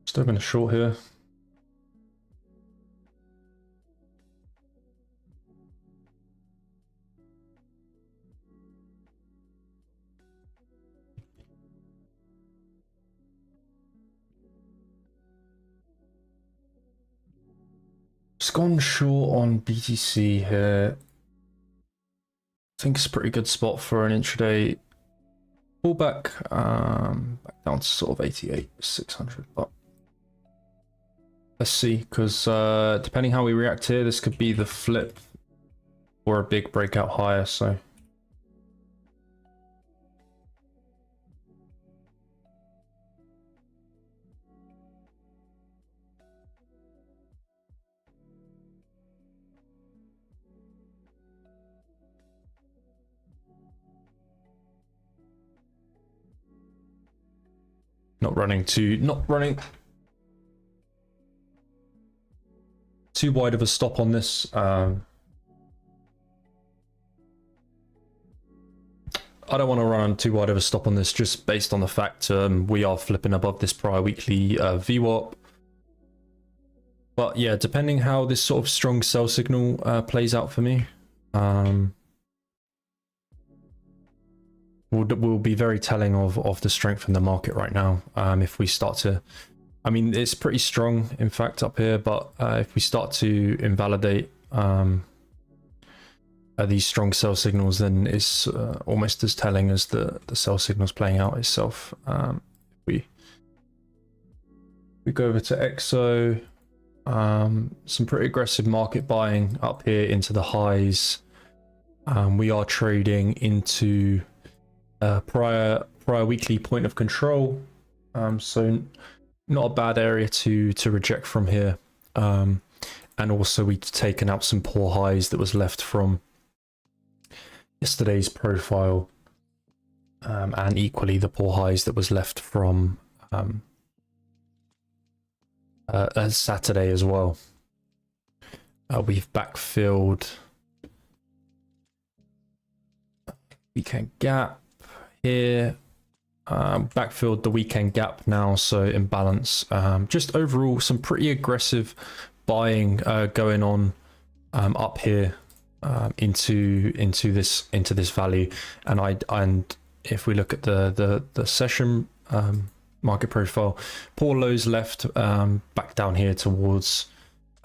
Still been a short here. Just gone short on BTC here. I think it's a pretty good spot for an intraday pullback, back down to sort of 88,600, but let's see, because depending how we react here, this could be the flip or a big breakout higher. So not running too wide of a stop on this. I don't want to run too wide of a stop on this, just based on the fact we are flipping above this prior weekly VWAP. But yeah, depending how this sort of strong sell signal plays out for me, will be very telling of the strength in the market right now. If we start to, I mean, it's pretty strong, in fact, up here, but if we start to invalidate these strong sell signals, then it's almost as telling as the sell signals playing out itself. We go over to EXO, some pretty aggressive market buying up here into the highs. We are trading into prior weekly point of control, so not a bad area to reject from here. And also we've taken out some poor highs that was left from yesterday's profile, and equally the poor highs that was left from Saturday as well. We've backfilled weekend gap here, backfilled the weekend gap now, so imbalance. Just overall some pretty aggressive buying going on up here into this value. And if we look at the session market profile, poor lows left, back down here towards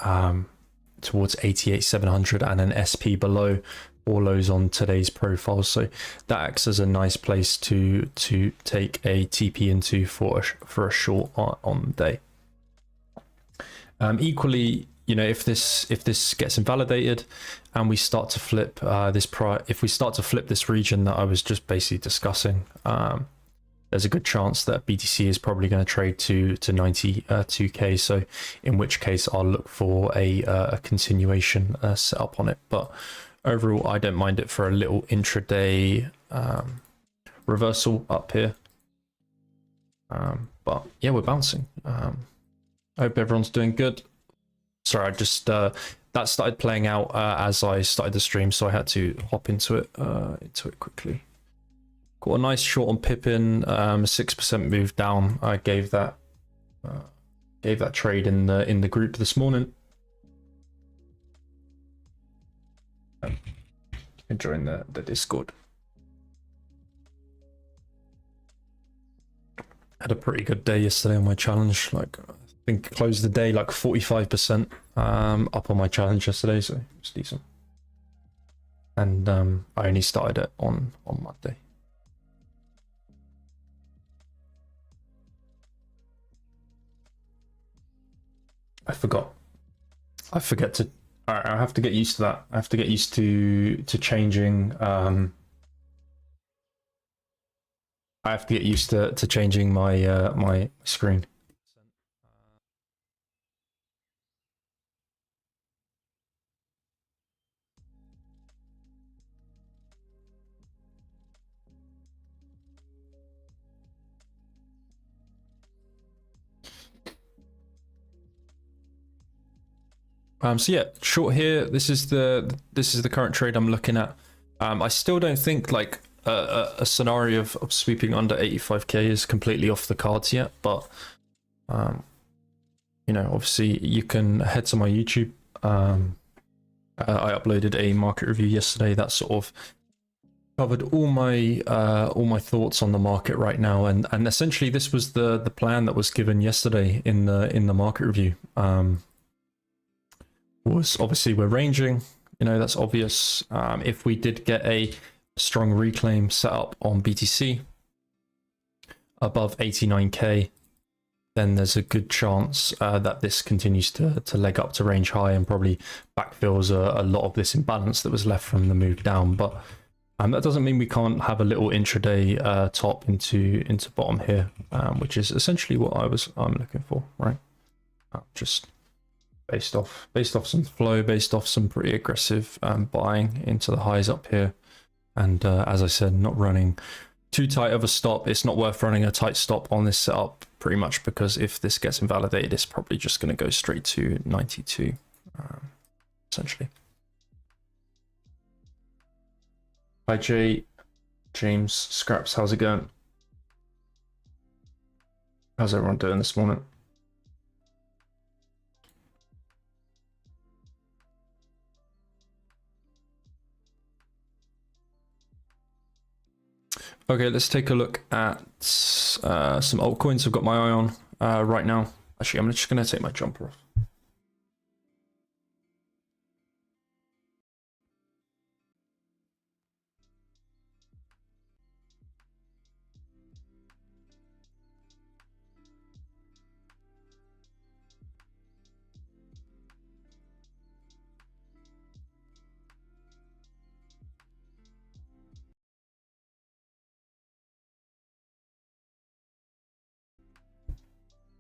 88,700, and an SP below, poor lows on today's profile. So that acts as a nice place to take a TP into for a short on the day. Equally, you know, if this gets invalidated and we start to flip if we start to flip this region that I was just basically discussing, there's a good chance that BTC is probably going to trade to 92k. So in which case I'll look for a continuation setup on it. But overall, I don't mind it for a little intraday reversal up here. But But yeah, we're bouncing. I hope everyone's doing good. Sorry, I just that started playing out as I started the stream, so I had to hop into it quickly. Got a nice short on Pippin, 6% move down. I gave that trade in the group this morning. Join the Discord. Had a pretty good day yesterday on my challenge. Like, I think closed the day like 45% up on my challenge yesterday, so it's decent. And I only started it on Monday. I forget to. I have to get used to that. I have to get used to changing. I have to get used to changing my my screen. So yeah, short here. This is the current trade I'm looking at. I still don't think like a scenario of sweeping under 85k is completely off the cards yet, but you know, obviously you can head to my YouTube. I uploaded a market review yesterday that sort of covered all my thoughts on the market right now, and essentially this was the plan that was given yesterday in the market review. Was obviously we're ranging, you know, that's obvious. If we did get a strong reclaim set up on BTC above 89k, then there's a good chance that this continues to leg up to range high and probably backfills a lot of this imbalance that was left from the move down. But that doesn't mean we can't have a little intraday top into bottom here, which is essentially what I'm looking for, right? Just based off some flow, based off some pretty aggressive buying into the highs up here, and as I said, not running too tight of a stop. It's not worth running a tight stop on this setup, pretty much, because if this gets invalidated, it's probably just going to go straight to 92, essentially. Hi James Scraps, how's it going? How's everyone doing this morning? Okay, let's take a look at some altcoins I've got my eye on right now. Actually, I'm just going to take my jumper off.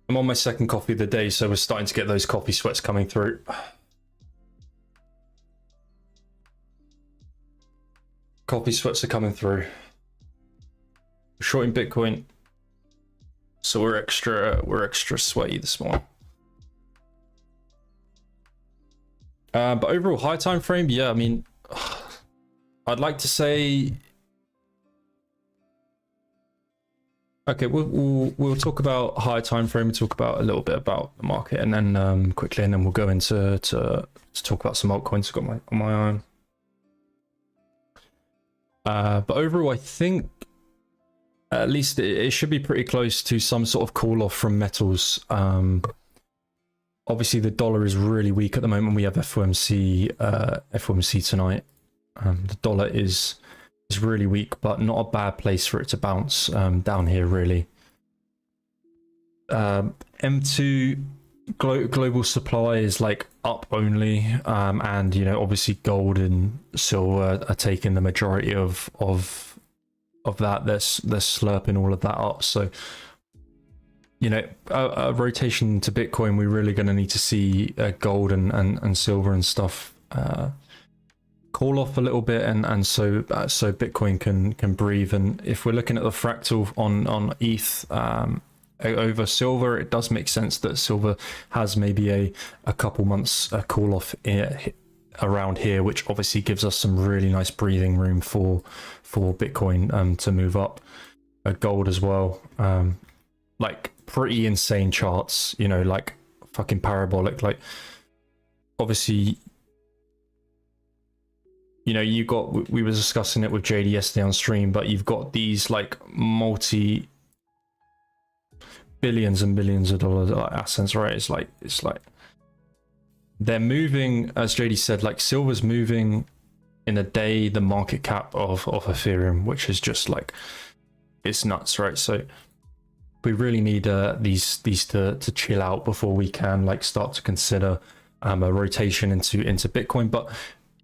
I'm on my second coffee of the day, so we're starting to get those coffee sweats coming through. Coffee sweats are coming through. We're shorting Bitcoin, so we're extra sweaty this morning. But overall high time frame, yeah, I mean, I'd like to say. Okay, we'll talk about high time frame. We'll talk about a little bit about the market, and then quickly, and then we'll go into to talk about some altcoins I've got on my own. But overall, I think at least it should be pretty close to some sort of call off from metals. Obviously, the dollar is really weak at the moment. We have FOMC tonight. The dollar is really weak, but not a bad place for it to bounce down here, really. M2 global supply is like up only, and you know, obviously gold and silver are taking the majority of that. They're slurping all of that up. So, you know, a rotation to Bitcoin, we're really going to need to see gold and silver and stuff call off a little bit, and so Bitcoin can breathe. And if we're looking at the fractal on ETH, over silver. It does make sense that silver has maybe a couple months call off around here, which obviously gives us some really nice breathing room for Bitcoin to move up. Gold as well, like pretty insane charts, you know, like fucking parabolic. Like obviously, you know, you got, we were discussing it with JD yesterday on stream, but you've got these like multi billions and billions of dollars assets, right? It's like they're moving, as JD said, like silver's moving in a day the market cap of Ethereum, which is just like, it's nuts, right? So we really need these to chill out before we can like start to consider a rotation into Bitcoin. But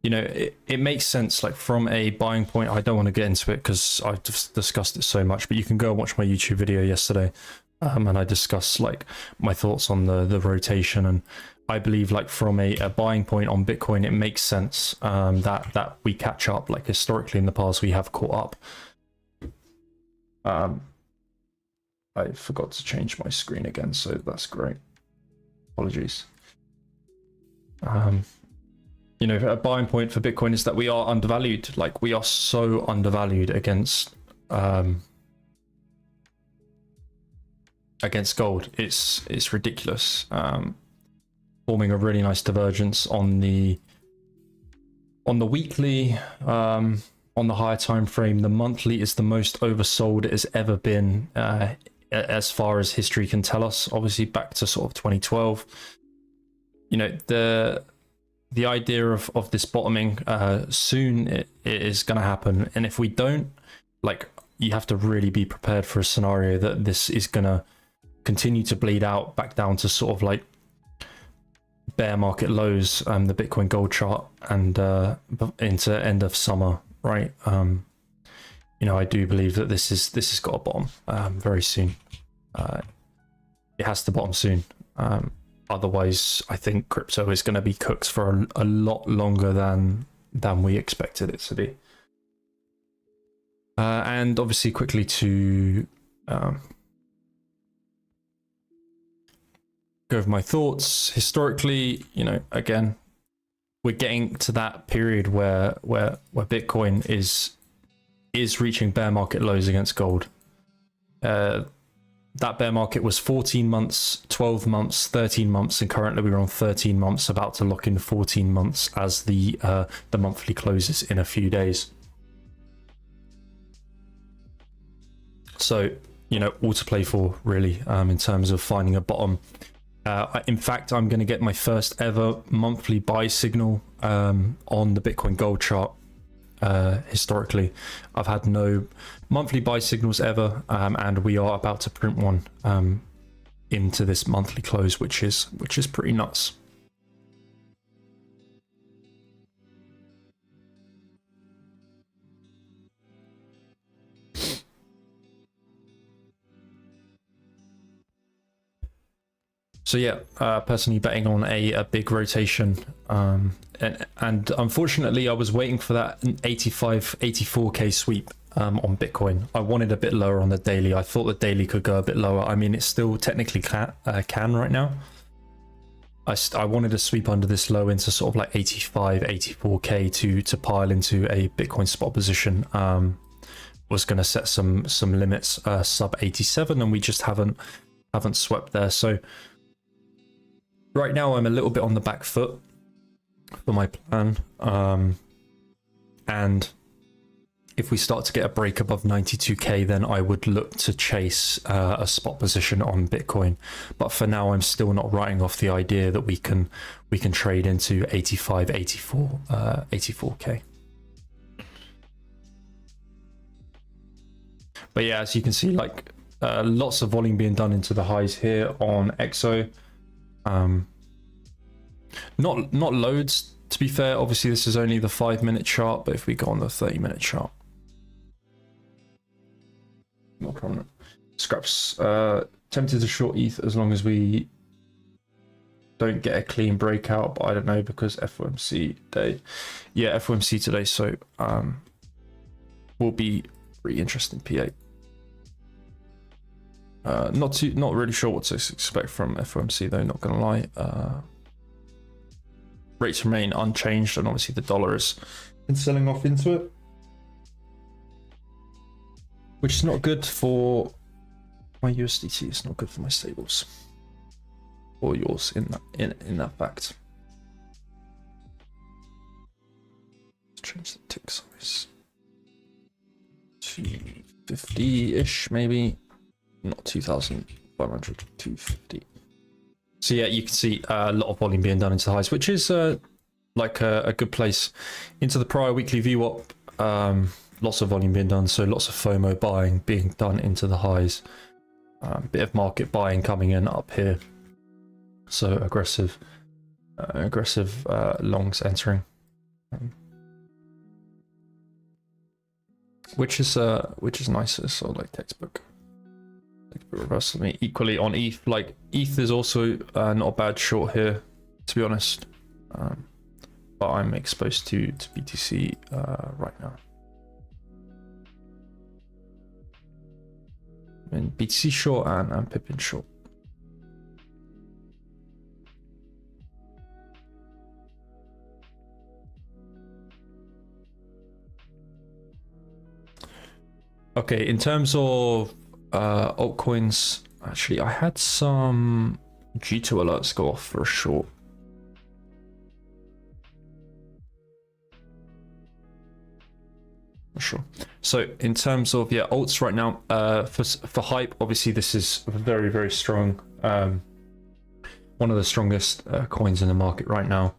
you know, it makes sense, like from a buying point. I don't want to get into it because I've just discussed it so much, but you can go and watch my YouTube video yesterday, and I discussed like my thoughts on the rotation. And I believe like from a buying point on Bitcoin, it makes sense that we catch up. Like historically in the past, we have caught up. I forgot to change my screen again, so that's great. Apologies. You know, a buying point for Bitcoin is that we are undervalued. Like we are so undervalued against gold. It's ridiculous. Forming a really nice divergence on the weekly, on the higher time frame. The monthly is the most oversold it has ever been, as far as history can tell us. Obviously back to sort of 2012. You know, the idea of this bottoming, soon it is going to happen. And if we don't, like, you have to really be prepared for a scenario that this is going to continue to bleed out back down to sort of like bear market lows, the Bitcoin gold chart, and into end of summer, right? You know, I do believe that this has got a bottom very soon. It has to bottom soon. Otherwise, I think crypto is going to be cooked for a lot longer than we expected it to be. And obviously, quickly to go over my thoughts. Historically, you know, again, we're getting to that period where Bitcoin is reaching bear market lows against gold. That bear market was 14 months, 12 months, 13 months, and currently we're on 13 months, about to lock in 14 months as the monthly closes in a few days. So, you know, all to play for, really, in terms of finding a bottom. In fact, I'm going to get my first ever monthly buy signal on the Bitcoin gold chart. Historically, I've had no monthly buy signals ever, and we are about to print one into this monthly close, which is pretty nuts. So yeah, personally betting on a big rotation, and unfortunately I was waiting for that 84k sweep on Bitcoin. I wanted a bit lower on the daily. I thought the daily could go a bit lower. I mean, it still technically can right now. I wanted to sweep under this low into sort of like 84k to pile into a Bitcoin spot position. Was going to set some limits sub 87, and we just haven't swept there. So right now I'm a little bit on the back foot for my plan, and if we start to get a break above 92k, then I would look to chase a spot position on Bitcoin. But for now, I'm still not writing off the idea that we can trade into 85, 84, 84k. But yeah, as you can see, like lots of volume being done into the highs here on XO. Not loads, to be fair. Obviously this is only the 5-minute chart, but if we go on the 30-minute chart, more prominent. Scraps tempted to short ETH as long as we don't get a clean breakout, but I don't know, because FOMC day. Yeah, FOMC today, so will be pretty interesting. P8. Not really sure what to expect from FOMC though, not gonna lie. Rates remain unchanged, and obviously the dollar is selling off into it, which is not good for my USDT. It's not good for my stables or yours in that fact. Let's change the tick size to 50-ish, maybe. Not 2,500, 250. So yeah, you can see a lot of volume being done into the highs, which is like a good place into the prior weekly VWAP. Lots of volume being done, so lots of FOMO buying being done into the highs. Bit of market buying coming in up here, so aggressive longs entering, which is nice. It's sort of like textbook reversal. I mean, equally on ETH, like ETH is also not a bad short here, to be honest, but I'm exposed to BTC right now. I mean, BTC short and Pippin short. Okay, in terms of altcoins, actually I had some G2 alerts go off for a short. Not sure. So in terms of alts right now, for hype, obviously this is very, very strong. One of the strongest coins in the market right now.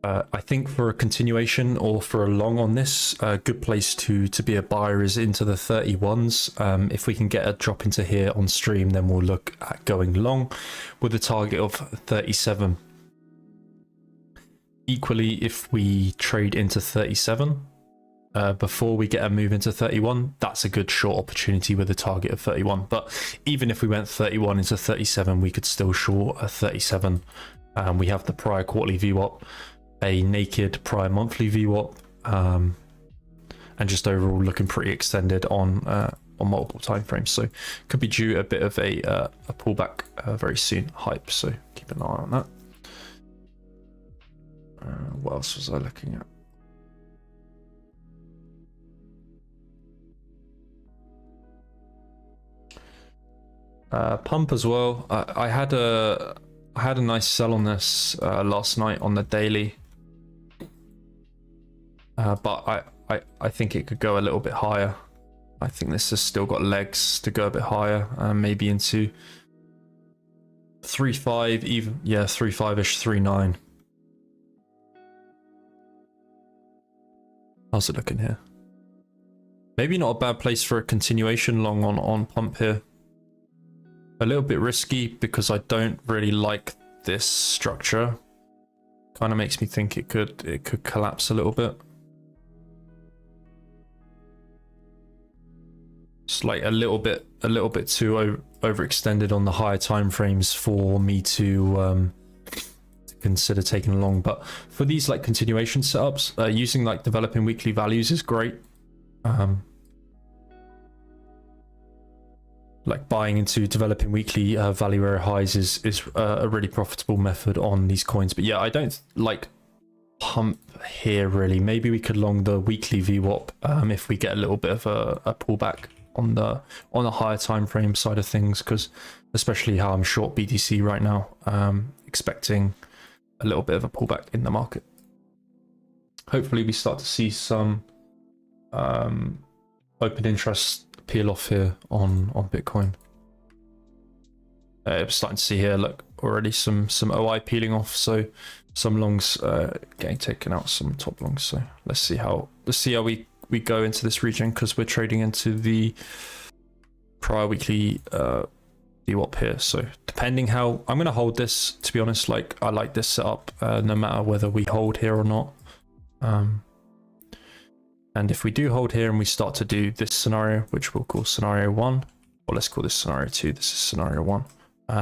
I think for a continuation or for a long on this, a good place to be a buyer is into the 31s. If we can get a drop into here on stream, then we'll look at going long with a target of 37. Equally, if we trade into 37 before we get a move into 31, that's a good short opportunity with a target of 31. But even if we went 31 into 37, we could still short a 37. We have the prior quarterly VWAP, a naked prior monthly VWAP, and just overall looking pretty extended on multiple timeframes. So could be due a bit of a pullback very soon. Hype. So keep an eye on that. What else was I looking at? Pump as well. I had a nice sell on this last night on the daily. But I think it could go a little bit higher. I think this has still got legs to go a bit higher, maybe into 3.5 even. Yeah, 3.5-ish, 3.9. How's it looking here? Maybe not a bad place for a continuation long on pump here. A little bit risky because I don't really like this structure. Kind of makes me think it could collapse a little bit. It's like a little bit too overextended on the higher time frames for me to consider taking along. But for these like continuation setups, using like developing weekly values is great. Like buying into developing weekly value area highs is a really profitable method on these coins. But yeah, I don't like pump here really. Maybe we could long the weekly VWAP if we get a little bit of a pullback on the higher time frame side of things, because especially how I'm short BTC right now, expecting a little bit of a pullback in the market. Hopefully we start to see some open interest peel off here on Bitcoin. We're starting to see here, look, already some OI peeling off, so some longs getting taken out, some top longs. So let's see how we go into this region, because we're trading into the prior weekly VWAP here. So depending how I'm going to hold this, to be honest, like I like this setup no matter whether we hold here or not. And if we do hold here and we start to do this scenario, which we'll call scenario 1, or let's call this scenario 2, this is scenario 1,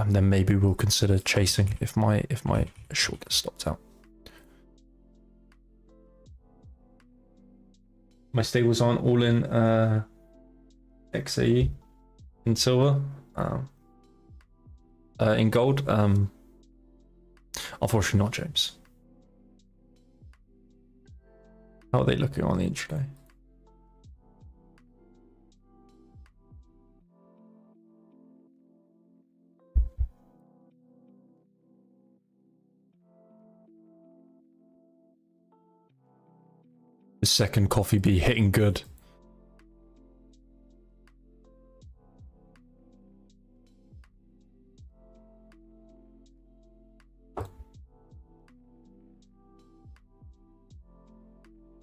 then maybe we'll consider chasing if my short gets stopped out. My stables aren't all in XAE in silver. in gold. Unfortunately not, James. How are they looking on the intraday? The second coffee be hitting good.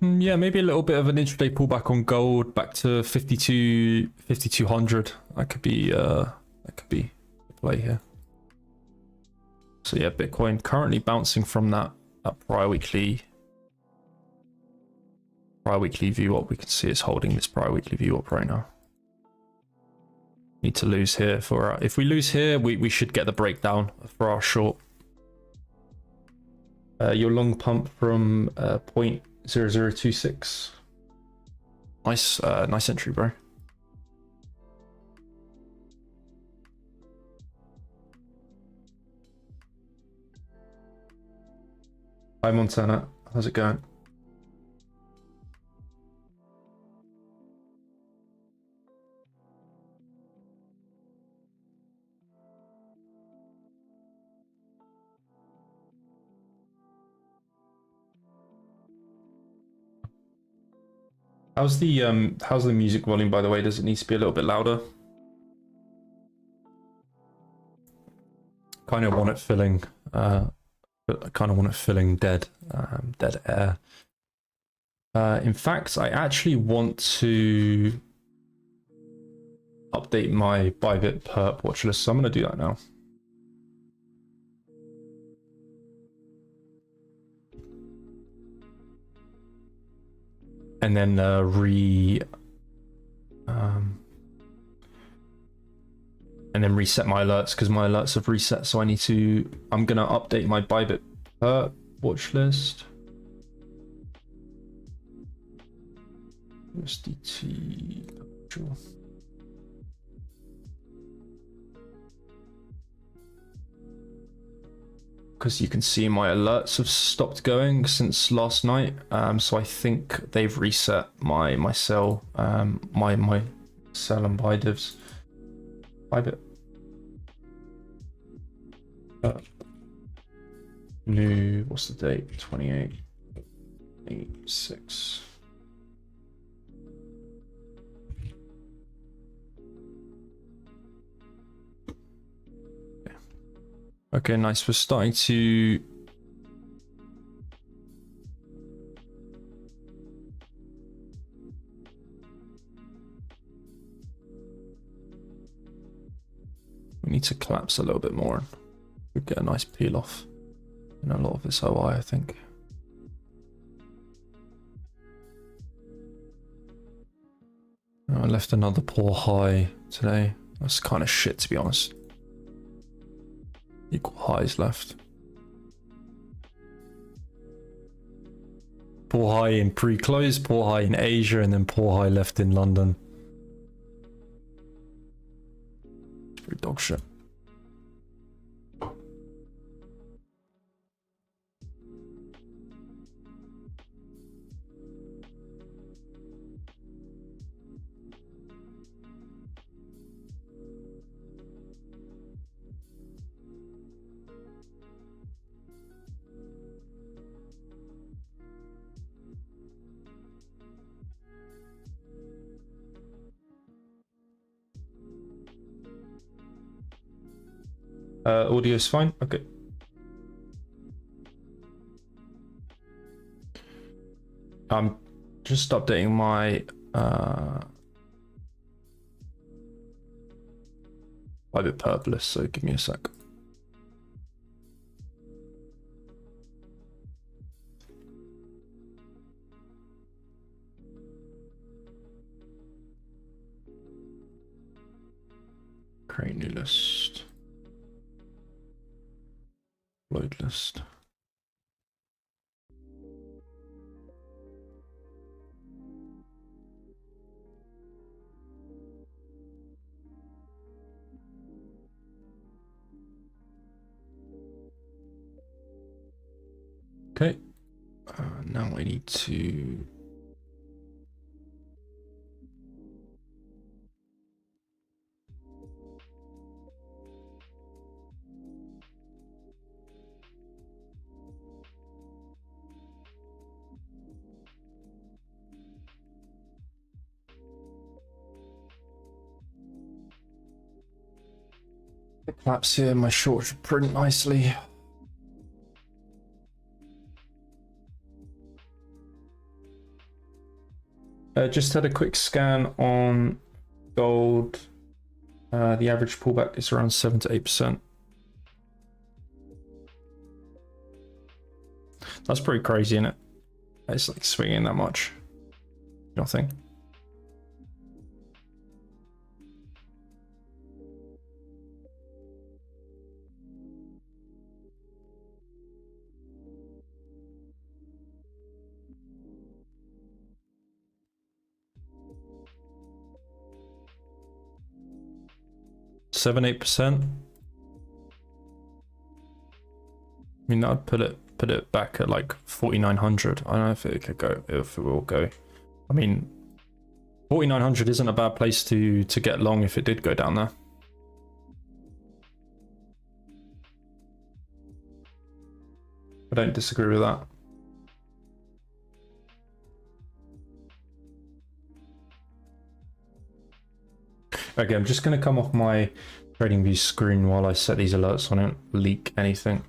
Yeah, maybe a little bit of an intraday pullback on gold back to 5200. That could be the play here. So yeah, Bitcoin currently bouncing from that prior weekly view up. We can see it's holding this prior weekly view up right now. Need to lose here for if we lose here, we should get the breakdown for our short. Your long pump from 0.0026. Nice entry, bro. Hi Montana, how's it going? How's the music volume, by the way? Does it need to be a little bit louder? Kind of want it filling dead air. In fact, I actually want to update my Bybit perp watch list, so I'm going to do that now. And then reset my alerts, because my alerts have reset, so I'm gonna update my Bybit perp watch list. USDT. Because you can see my alerts have stopped going since last night, so I think they've reset my sell, my sell and buy divs. Bybit. New, what's the date? 28/8/6. Okay, nice. We're starting to we need to collapse a little bit more. We get a nice peel off in a lot of this OI, I think. I left another poor high today. That's kind of shit, to be honest. Equal highs left. Poor high in pre-close, poor high in Asia, and then poor high left in London. It's pretty dog shit. Audio is fine. Okay. I'm just updating my Bybit perp list, so give me a sec. Create new list. Load list. Okay, now I need to collapse here. My short should print nicely. Just had a quick scan on gold. The average pullback is around 7 to 8%. That's pretty crazy, isn't it? It's like swinging that much. Nothing. Seven, 8%. I mean, that'd put it back at like 4,900. I don't know if it could go, if it will go. I mean, 4,900 isn't a bad place to get long if it did go down there. I don't disagree with that. Okay, I'm just going to come off my TradingView screen while I set these alerts so I don't leak anything.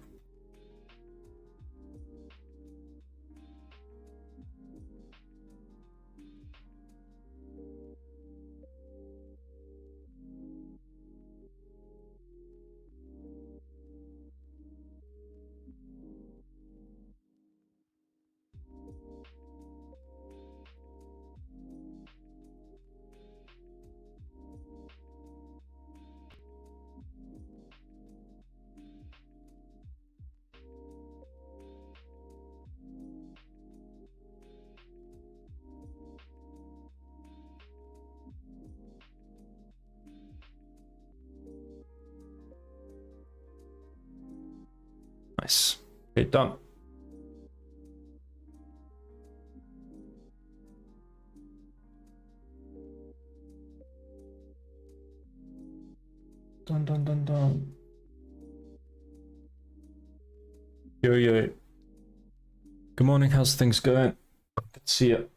Nice. Okay, done. Dun dun dun dun. Yo yo. Good morning. How's things going? Good to see you.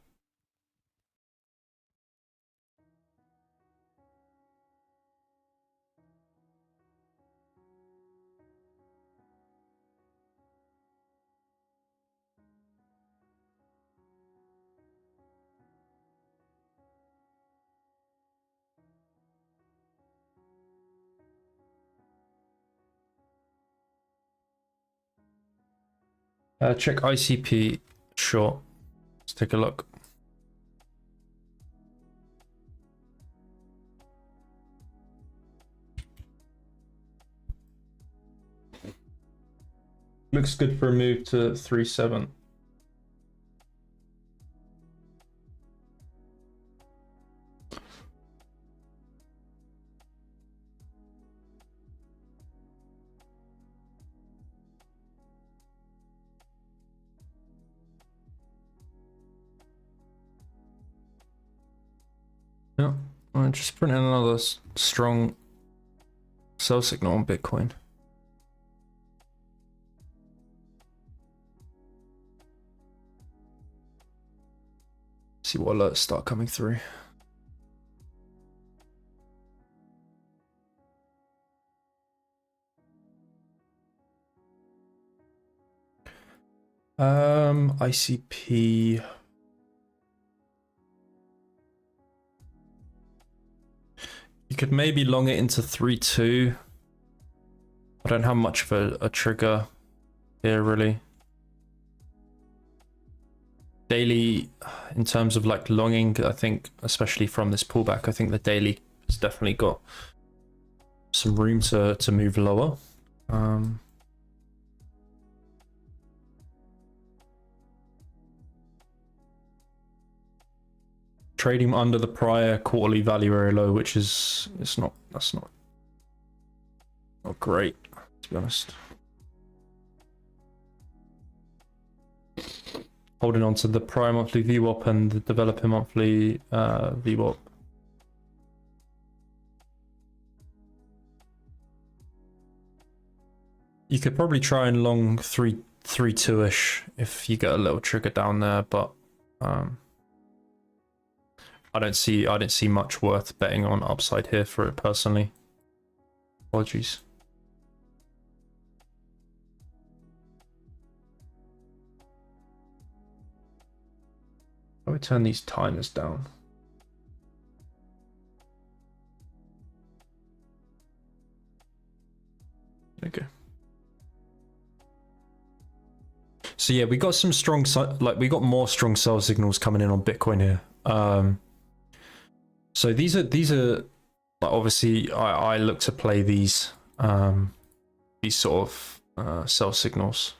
Check ICP short. Let's take a look. Looks good for a move to 3.7. Yeah, I'm just printing another strong sell signal on Bitcoin. See what alerts start coming through. ICP. You could maybe long it into 3.2. I don't have much of a trigger here really. Daily, in terms of like longing, I think, especially from this pullback, I think the daily has definitely got some room to move lower. Trading under the prior quarterly value area low, which is that's not great, to be honest. holding on to the prior monthly VWAP and the developer monthly VWAP. You could probably try and long 3-2-ish if you get a little trigger down there, but I don't see much worth betting on upside here for it personally. Apologies. I would turn these timers down. Okay. So yeah, we got some strong, we got more strong sell signals coming in on Bitcoin here. So these are obviously I look to play these sort of sell signals.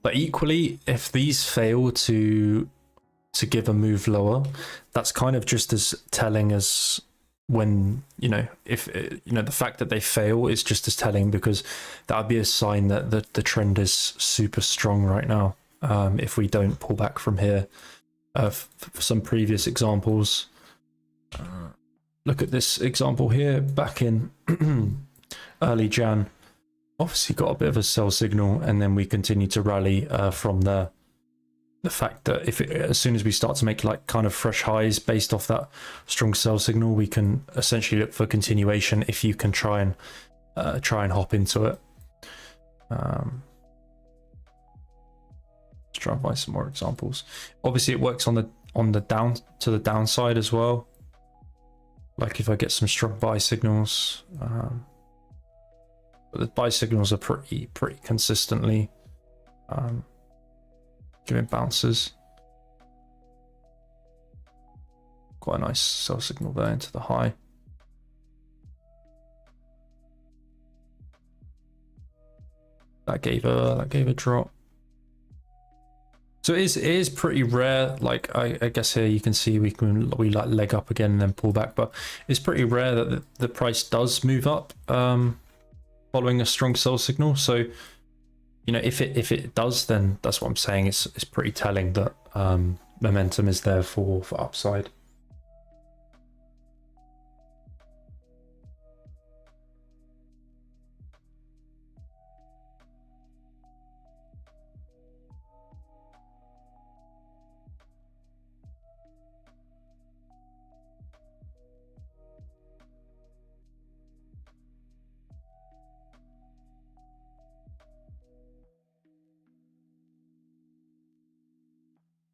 But equally, if these fail to give a move lower, that's kind of just as telling as when, if the fact that they fail is just as telling, because that would be a sign that the trend is super strong right now. If we don't pull back from here, for some previous examples, look at this example here back in early Jan. Obviously got a bit of a sell signal, and then we continue to rally from there. The fact that as soon as we start to make like kind of fresh highs based off that strong sell signal, we can essentially look for continuation if you can try and hop into it. Let's try and find some more examples. Obviously, it works on the downside as well. Like if I get some strong buy signals, but the buy signals are pretty consistently giving bounces. Quite a nice sell signal there into the high. That gave a drop. So it is pretty rare. Like I guess here you can see we like leg up again and then pull back, but it's pretty rare that the price does move up following a strong sell signal. So if it does, then that's what I'm saying. It's pretty telling that momentum is there for upside.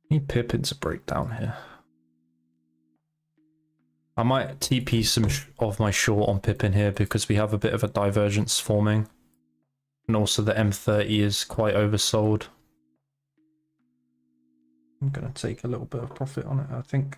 Need Pippin to break down here. I might TP some of my short on Pippin here because we have a bit of a divergence forming, and also the M30 is quite oversold. I'm gonna take a little bit of profit on it, I think.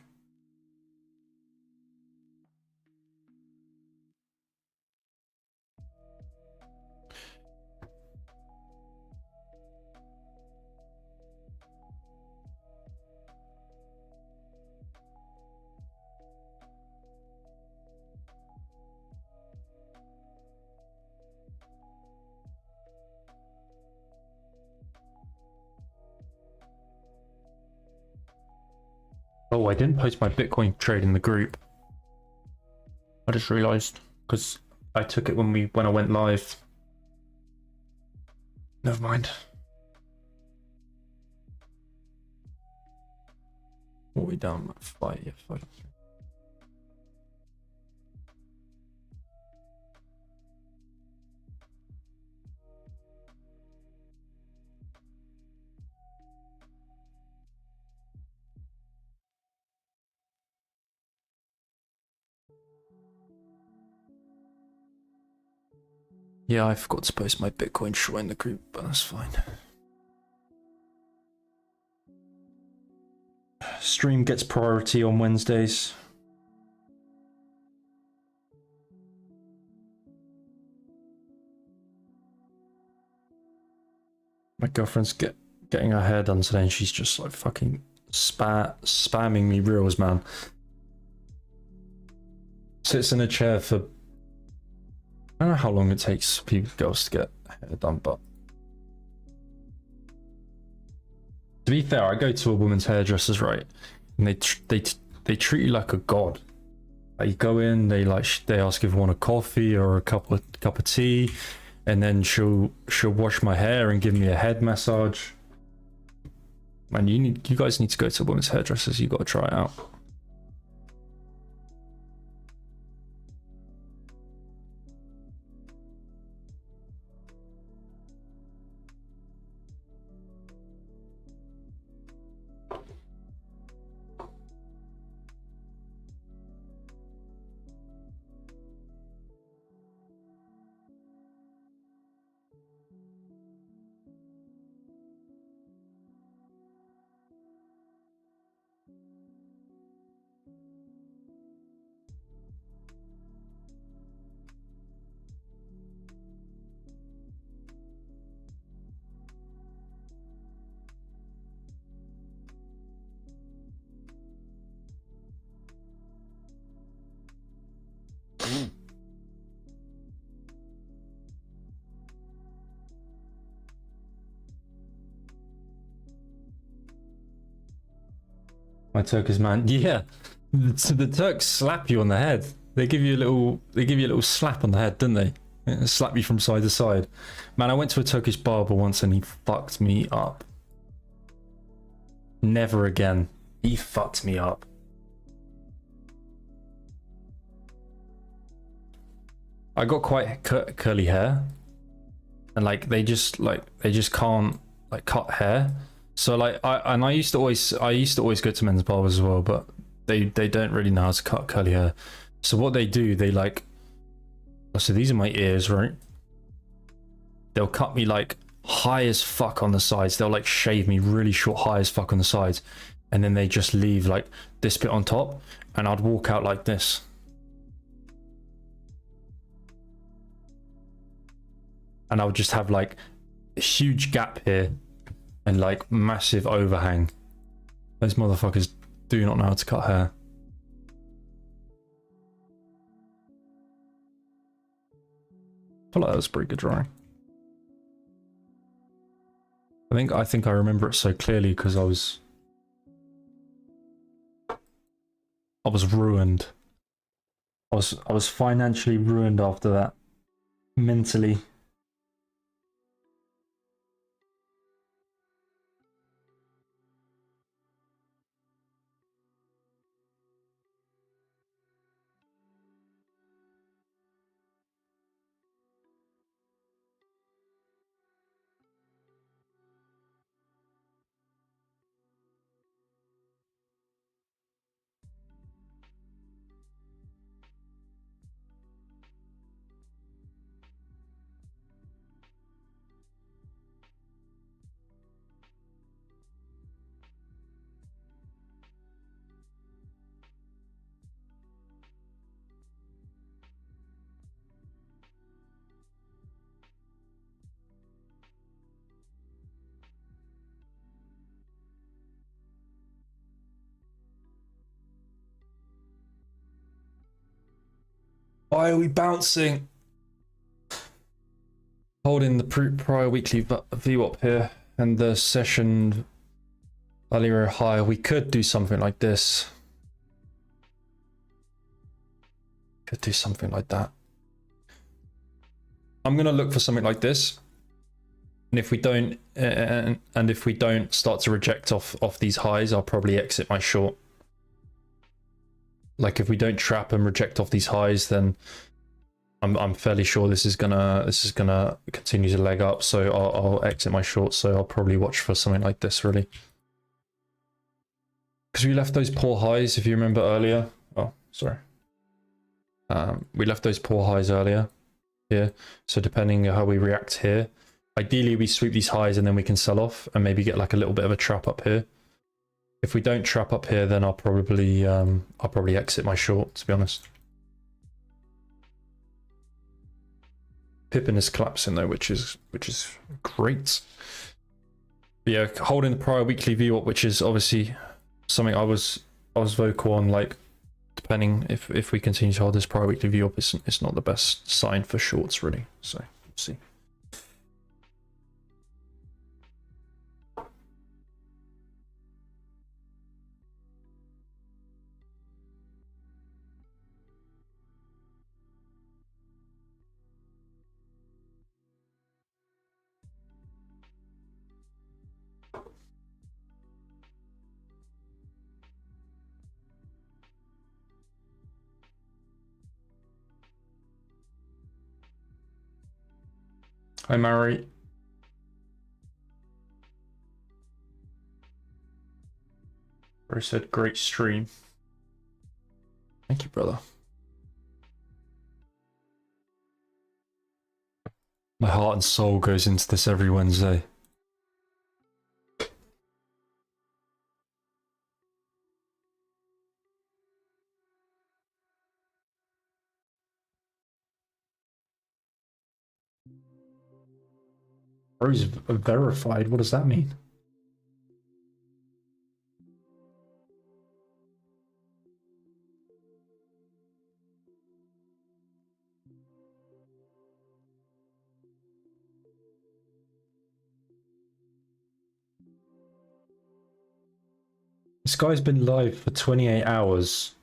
Oh, I didn't post my Bitcoin trade in the group. I just realized because I took it when I went live. Never mind. What are we down? 5. Yeah, I forgot to post my Bitcoin short in the group, but that's fine. Stream gets priority on Wednesdays. My girlfriend's getting her hair done today, and she's just like fucking spamming me reels, man. Sits in a chair for, I don't know how long it takes for girls to get hair done, but To be fair, I go to a woman's hairdresser's, right, and they treat you like a god. Like, you go in, they ask if you want a coffee or a cup of tea, and then she'll wash my hair and give me a head massage. Man, you guys need to go to women's hairdressers. You got to try it out. My Turkish man, yeah. So the Turks slap you on the head. They give you a little slap on the head, don't they? Slap you from side to side. Man, I went to a Turkish barber once and he fucked me up. Never again. He fucked me up. I got quite curly hair, and like they just can't like cut hair. So like I used to always go to men's barbers as well, but they don't really know how to cut curly hair. So what they do, they like, so these are my ears, right? They'll cut me like high as fuck on the sides. They'll like shave me really short, high as fuck on the sides, and then they just leave like this bit on top, and I'd walk out like this. And I would just have like a huge gap here and like massive overhang. Those motherfuckers do not know how to cut hair. I feel like that was pretty good drawing. I think I remember it so clearly because I was ruined. I was financially ruined after that. Mentally. Why are we bouncing? Holding the prior weekly VWAP here and the session value high. We could do something like this. Could do something like that. I'm gonna look for something like this. And if we don't, and if we don't start to reject off these highs, I'll probably exit my short. Like if we don't trap and reject off these highs, then I'm fairly sure this is gonna continue to leg up. So I'll exit my short. So I'll probably watch for something like this, really, because we left those poor highs. If you remember earlier, oh sorry, we left those poor highs earlier here. So depending on how we react here, ideally we sweep these highs and then we can sell off and maybe get like a little bit of a trap up here. If we don't trap up here, then I'll probably exit my short, to be honest. Pippin is collapsing though, which is great. But yeah, holding the prior weekly VWAP, which is obviously something I was vocal on. Like, depending if we continue to hold this prior weekly VWAP, it's not the best sign for shorts, really. So we'll see. Hi, Mary. Bro said great stream. Thank you, brother. My heart and soul goes into this every Wednesday. Bro's verified. What does that mean? This guy's been live for 28 hours.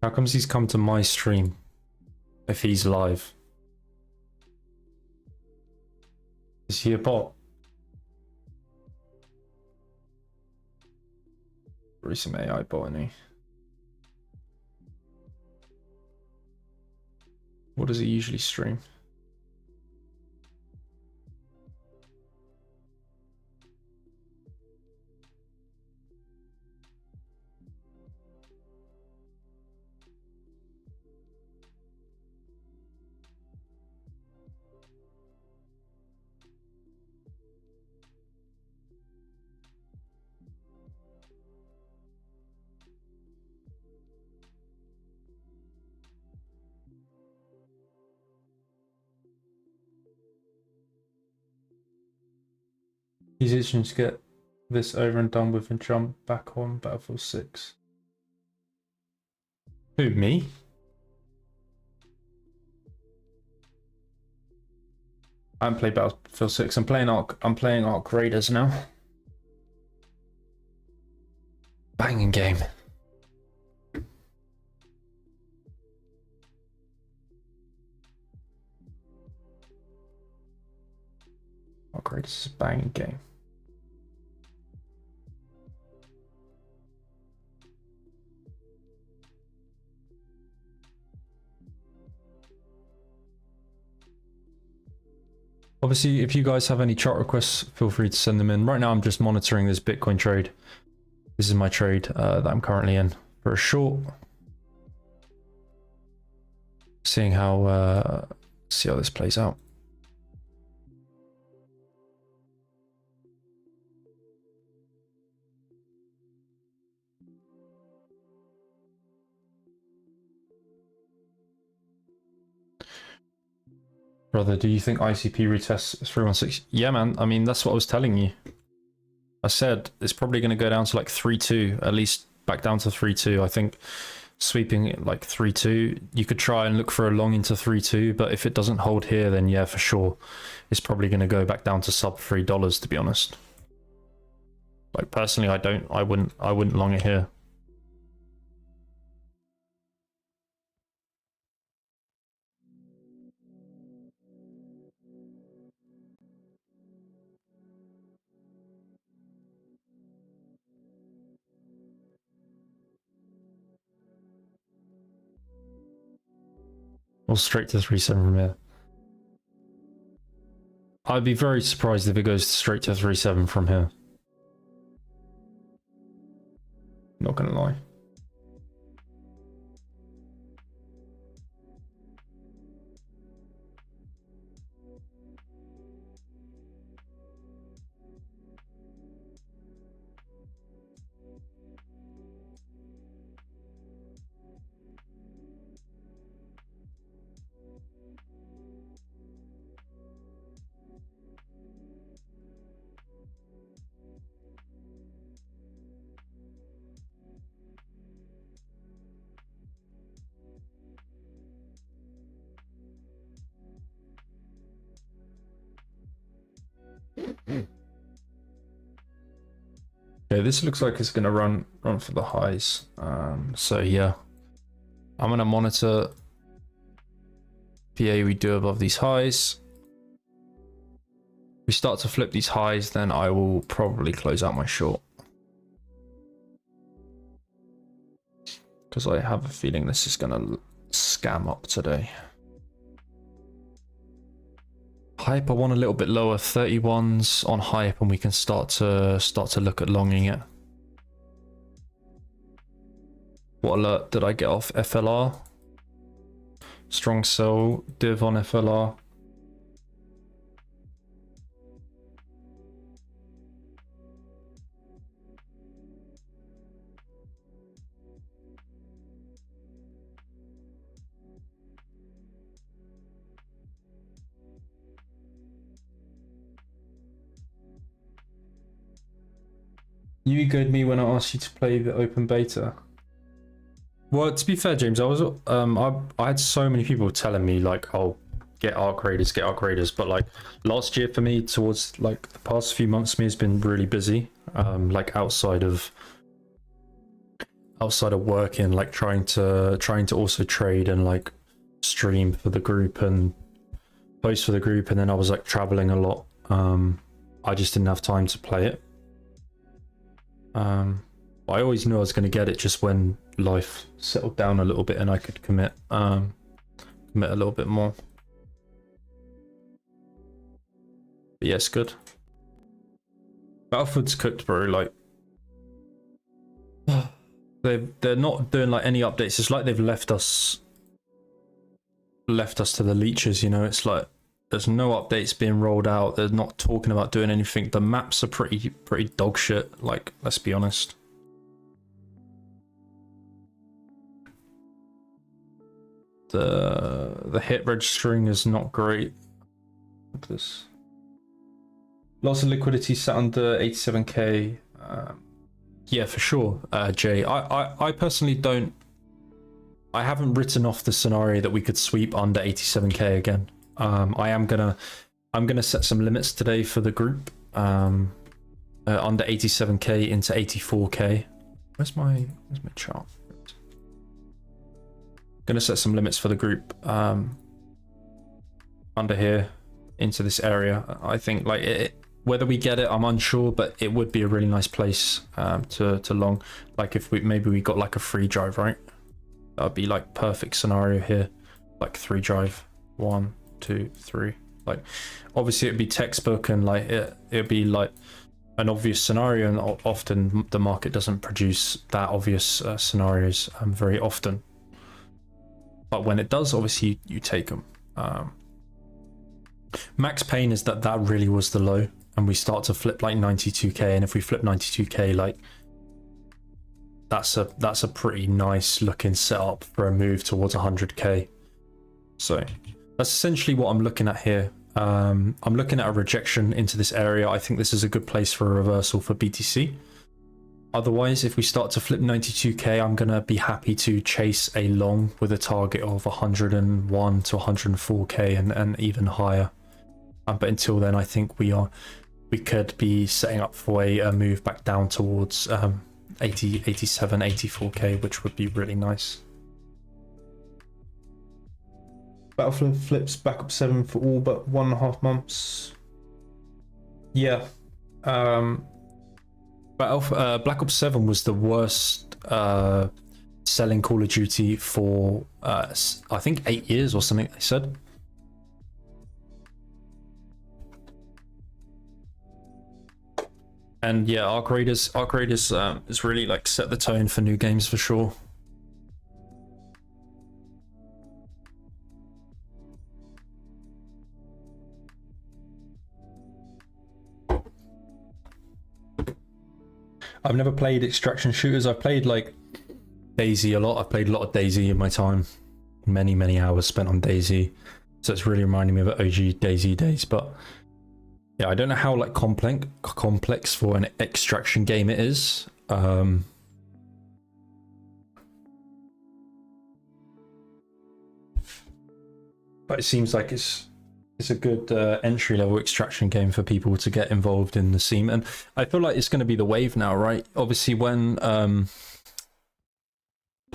How comes he's come to my stream if he's live? Is he a bot? Or some AI bot, isn't he? What does he usually stream? He's itching to get this over and done with and jump back on Battlefield 6. Who, me? I haven't played Battlefield 6. I'm playing Arc Raiders now. Banging game. Arc Raiders is a banging game. Obviously, if you guys have any chart requests, feel free to send them in. Right now, I'm just monitoring this Bitcoin trade. This is my trade that I'm currently in for a short. Seeing how, see how this plays out. Brother, do you think ICP retests 316? Yeah, man. I mean, that's what I was telling you. I said it's probably going to go down to like 3-2, at least back down to 3-2. I think sweeping it like 3-2, you could try and look for a long into 3-2, but if it doesn't hold here, then yeah, for sure, it's probably going to go back down to sub $3, to be honest. Like personally, I wouldn't long it here. Or straight to 3.7 from here. I'd be very surprised if it goes straight to 3.7 from here. Not gonna lie. Okay, this looks like it's gonna run for the highs. So yeah, I'm gonna monitor PA we do above these highs. If we start to flip these highs, then I will probably close out my short, because I have a feeling this is gonna scam up today. Hype, I want a little bit lower, 31s on hype, and we can start to look at longing it. What alert did I get off? FLR? Strong sell, div on FLR. You egoed me when I asked you to play the open beta. Well, to be fair, James, I was I had so many people telling me like, "Oh, get arc raiders," but like last year for me, towards like the past few months, for me has been really busy. Like outside of working, like trying to also trade and like stream for the group and post for the group, and then I was like traveling a lot. I just didn't have time to play it. I always knew I was going to get it just when life settled down a little bit and I could commit a little bit more. But yeah, it's good. Battlefield's cooked, bro. Like they're not doing like any updates. It's like they've left us to the leeches, you know. It's like there's no updates being rolled out. They're not talking about doing anything. The maps are pretty dog shit, like, let's be honest. The hit registering is not great. Look at this. Lots of liquidity sat under 87k. Yeah, for sure, Jay. I personally don't. I haven't written off the scenario that we could sweep under 87k again. I'm gonna set some limits today for the group. Under 87k into 84k. Where's my chart? Gonna set some limits for the group under here into this area. I think like whether we get it, I'm unsure, but it would be a really nice place to long. Like if maybe we got like a free drive, right? That would be like perfect scenario here, like 3 drive, 1, 2, 3. Like obviously it'd be textbook and like it'd be like an obvious scenario, and often the market doesn't produce that obvious scenarios very often. But when it does, obviously you take them. Max pain is that really was the low, and we start to flip like 92k, and if we flip 92k, like that's a pretty nice looking setup for a move towards 100k. So that's essentially what I'm looking at here. I'm looking at a rejection into this area. I think this is a good place for a reversal for BTC. Otherwise, if we start to flip 92k, I'm gonna be happy to chase a long with a target of 101 to 104k and even higher. But until then, I think we could be setting up for a move back down towards 80, 87, 84k, which would be really nice. Battlefield flips back up 7 for all but 1.5 months. Yeah. Black Ops 7 was the worst selling Call of Duty for I think 8 years or something, they said. And yeah, Arc Raiders has really like set the tone for new games for sure. I've never played extraction shooters. I've played like DayZ a lot. I've played a lot of DayZ in my time. Many hours spent on DayZ. So it's really reminding me of OG DayZ days. But yeah, I don't know how like complex for an extraction game it is. But it seems like it's a good entry level extraction game for people to get involved in the scene, and I feel like it's going to be the wave now, right? Obviously, when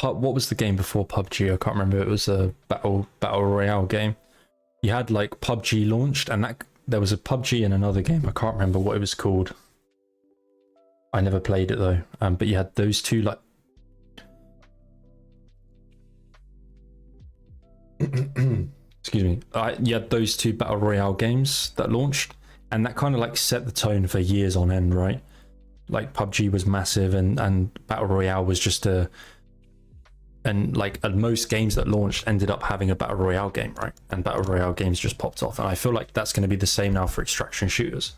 what was the game before PUBG? I can't remember. It was a battle royale game. You had like PUBG launched, and that there was a PUBG and another game. I can't remember what it was called. I never played it though. But you had those two like. excuse me, you had those two battle royale games that launched, and that kind of like set the tone for years on end, right? Like PUBG was massive, and battle royale was just and most games that launched ended up having a battle royale game, right? And battle royale games just popped off, and I feel like that's going to be the same now for extraction shooters.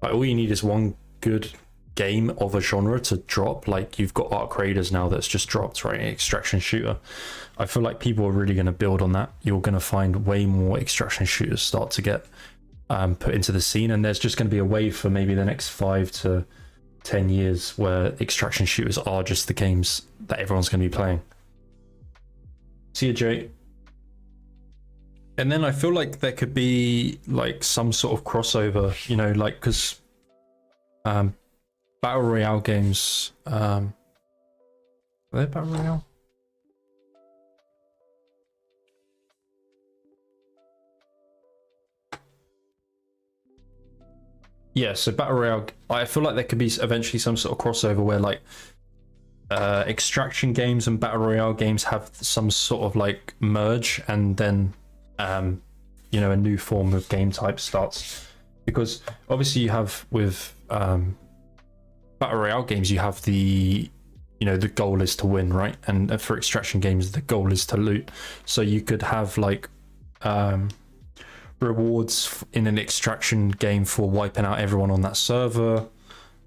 Like all you need is one good game of a genre to drop. Like you've got Arc Raiders now that's just dropped, right? Extraction shooter. I feel like people are really going to build on that. You're going to find way more extraction shooters start to get put into the scene, and there's just going to be a wave for maybe the next 5 to 10 years where extraction shooters are just the games that everyone's going to be playing. See you, Jay. And then I feel like there could be like some sort of crossover, you know, like because battle royale games, are they battle royale? Yeah, so battle royale, I feel like there could be eventually some sort of crossover where like extraction games and battle royale games have some sort of like merge, and then you know, a new form of game type starts. Because obviously you have with battle royale games, you have the, you know, the goal is to win, right? And for extraction games, the goal is to loot. So you could have like rewards in an extraction game for wiping out everyone on that server,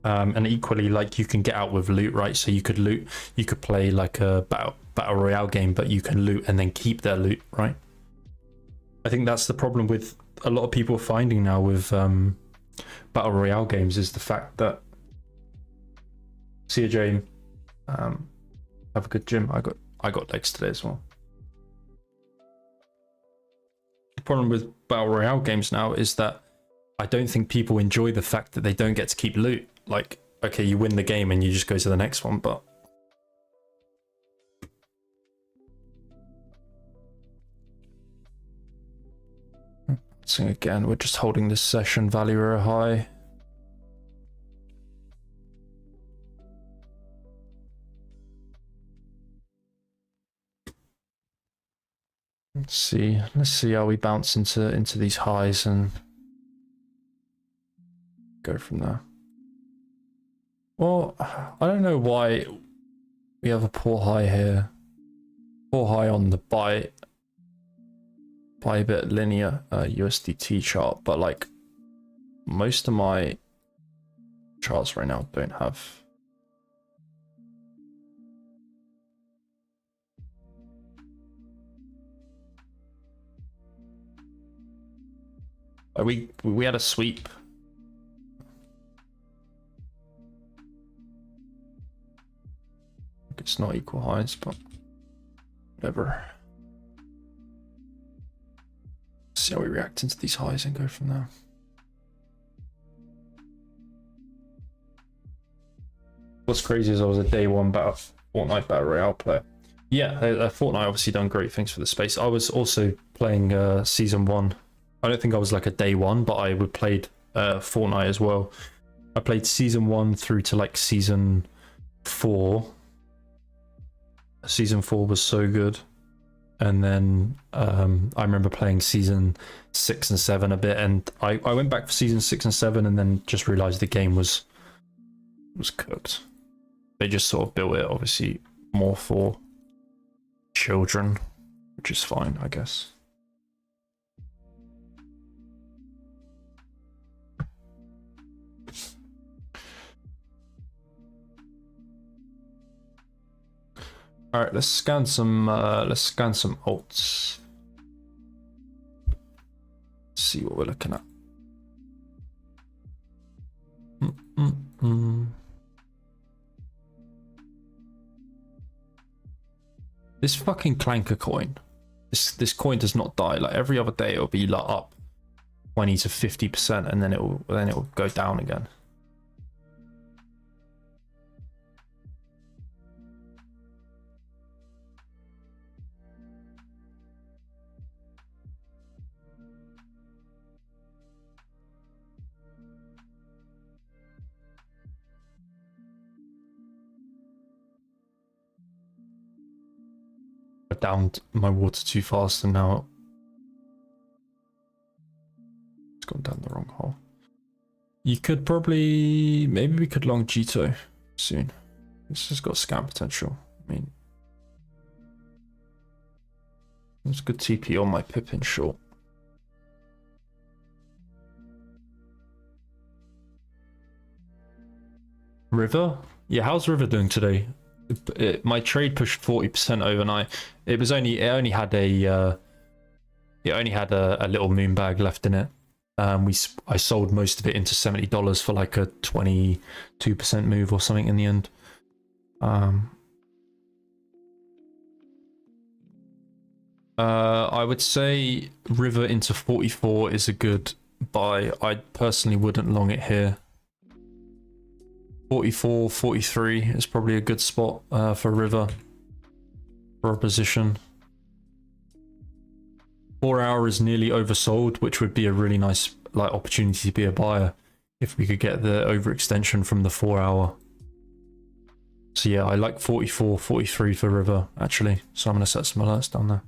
and equally like you can get out with loot, right? So you could loot, you could play like a battle royale game, but you can loot and then keep their loot, right? I think that's the problem with a lot of people finding now with battle royale games, is the fact that, see you, Jane, have a good gym. I got legs today as well. The problem with battle royale games now is that I don't think people enjoy the fact that they don't get to keep loot. Like, okay, you win the game and you just go to the next one, but so again, we're just holding this session value arrow high. Let's see how we bounce into these highs and go from there. Well, I don't know why we have a poor high here. Poor high on the buy bit linear USDT chart, but like most of my charts right now don't have. We had a sweep. It's not equal highs, but whatever. See how we react into these highs and go from there. What's crazy is I was a day one Fortnite Battle Royale player. Yeah, Fortnite obviously done great things for the space. I was also playing season 1. I don't think I was like a day one, but I would played Fortnite as well. I played season 1 through to like season 4. Season 4 was so good. And then I remember playing season 6 and 7 a bit, and I went back for season 6 and 7 and then just realized the game was cooked. They just sort of built it obviously more for children, which is fine, I guess. All right, let's scan some alts. See what we're looking at. This fucking clanker coin. This coin does not die. Like every other day, it'll be like up 20 to 50%, and then it will go down again. downed my water too fast and now it's gone down the wrong hole. You could probably, maybe we could long Jito soon. This has got scam potential. I mean, there's good TP on my Pippin short. River? Yeah, how's River doing today? My trade pushed 40% overnight. It only had a little moon bag left in it. I sold most of it into $70 for like a 22% move or something in the end. I would say River into 44 is a good buy. I personally wouldn't long it here. 44, 43 is probably a good spot for River for a position. 4 hour is nearly oversold, which would be a really nice opportunity to be a buyer if we could get the overextension from the 4 hour. So yeah, I like 44, 43 for River actually. So I'm going to set some alerts down there.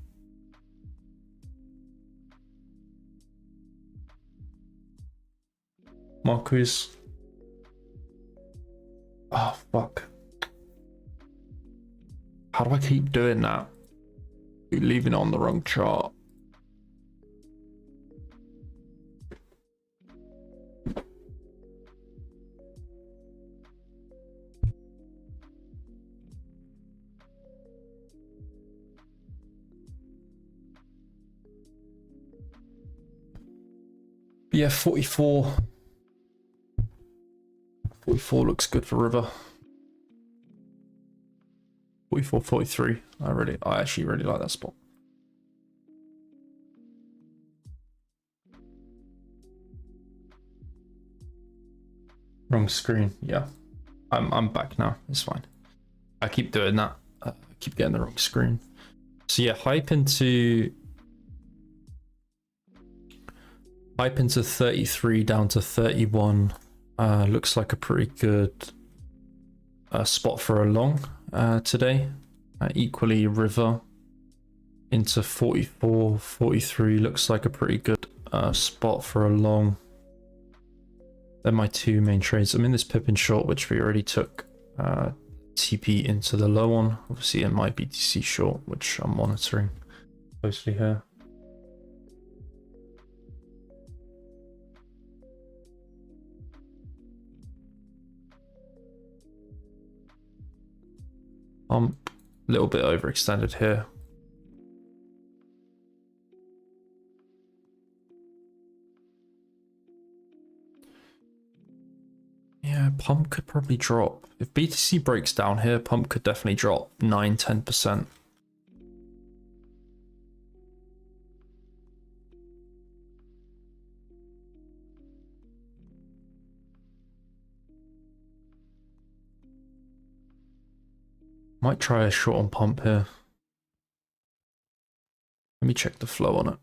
Marquis. Oh, fuck. How do I keep doing that? You're leaving it on the wrong chart. Yeah, 44. 44 looks good for River. 44, 43. I actually really like that spot. Wrong screen. Yeah, I'm back now. It's fine. I keep doing that. I keep getting the wrong screen. So yeah, hype into 33 down to 31. Looks like a pretty good spot for a long today. Equally River into 44, 43 looks like a pretty good spot for a long. They're my two main trades. I'm in this Pippin short, which we already took TP into the low on. Obviously in my BTC short, which I'm monitoring closely here. I'm a little bit overextended here. Yeah, pump could probably drop. If BTC breaks down here, pump could definitely drop 9-10%. Might try a short on pump here. Let me check the flow on it.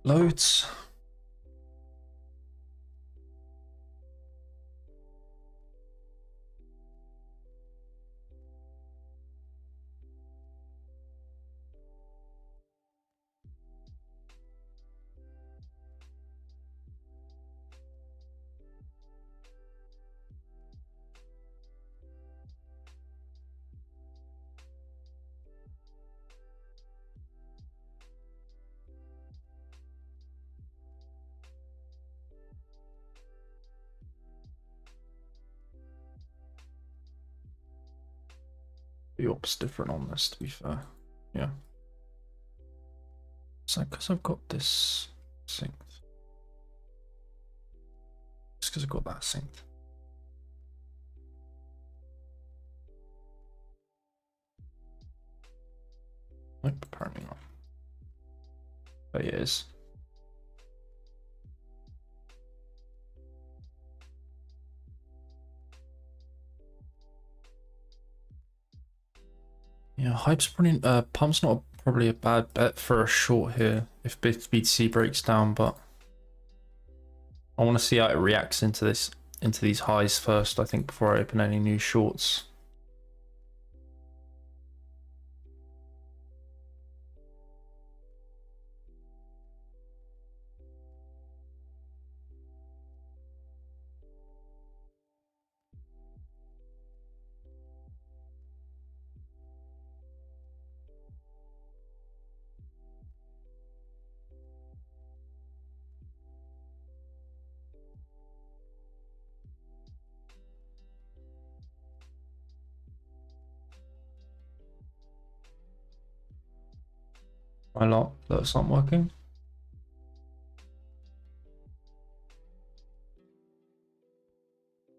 Loads. The op's different on this, to be fair. Yeah. So because I've got this Synced. Just because I got that synced. Nope, apparently not. But it is. Yeah, hype's probably pump's not probably a bad bet for a short here if BTC breaks down, but I want to see how it reacts into these highs first, I think, before I open any new shorts. My lot, that's not working.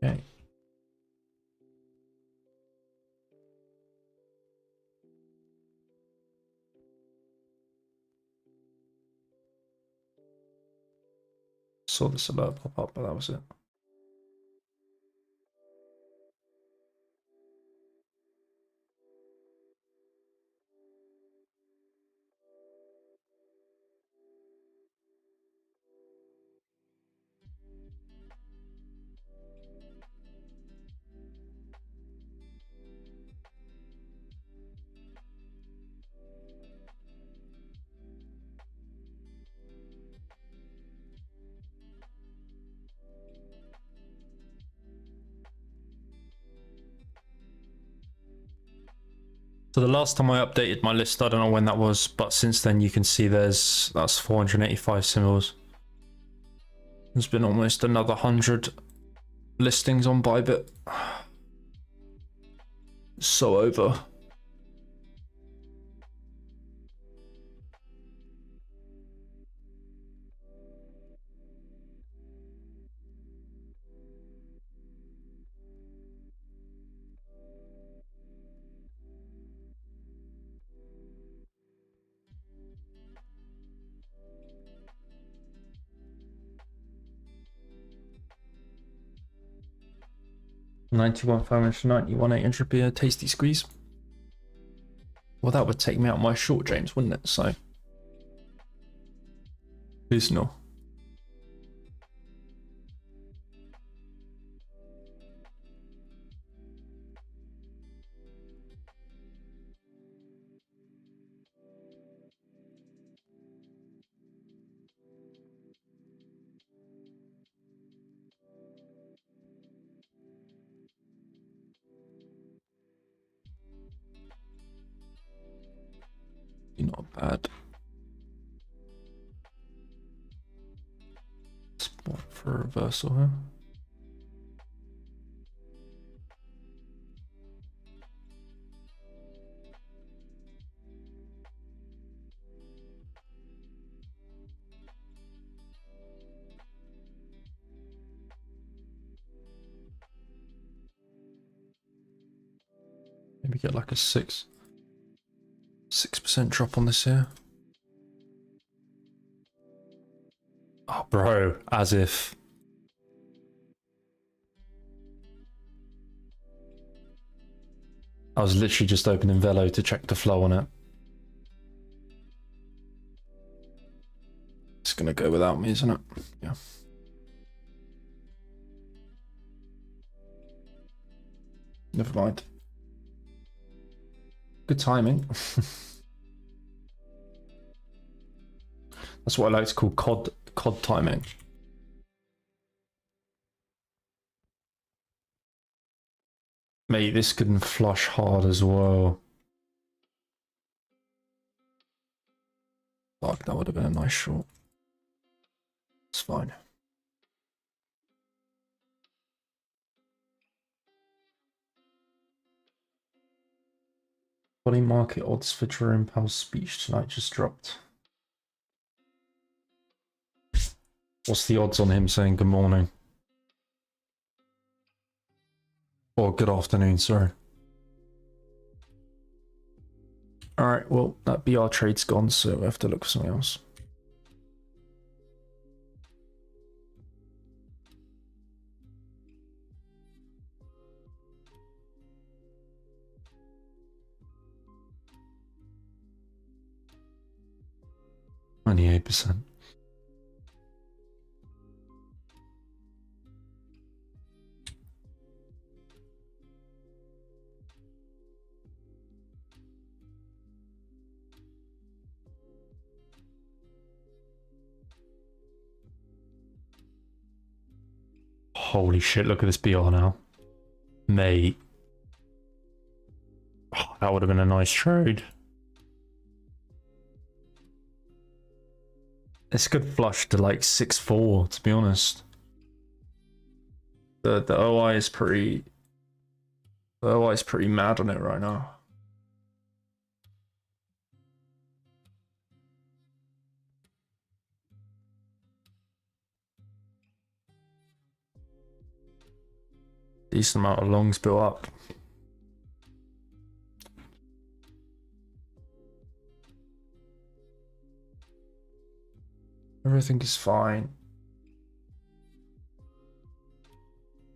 Okay. Saw this alert pop up, but that was it. So the last time I updated my list, I don't know when that was, but since then you can see that's 485 symbols. There's been almost another 100 listings on Bybit. So over. $91 Fahrenheit, 91 800 be a tasty squeeze. Well, that would take me out my short, James, wouldn't it? So, who's no? Not bad. Spot for a reversal here. Maybe get like a 6% drop on this here. Oh, bro, as if. I was literally just opening Velo to check the flow on it. It's gonna go without me, isn't it? Yeah. Never mind. Good timing. That's what I like to call COD timing. Mate, this couldn't flush hard as well. Fuck, that would have been a nice short. It's fine. Body market odds for Jerome Powell's speech tonight just dropped. What's the odds on him saying good morning? Or good afternoon, sorry. Alright, well, that BR trade's gone, so we have to look for something else. %. Holy shit, look at this BR now. Mate. Oh, that would have been a nice trade. This could flush to like 6-4, to be honest. The OI is pretty... The OI is pretty mad on it right now. Decent amount of longs built up. Everything is fine.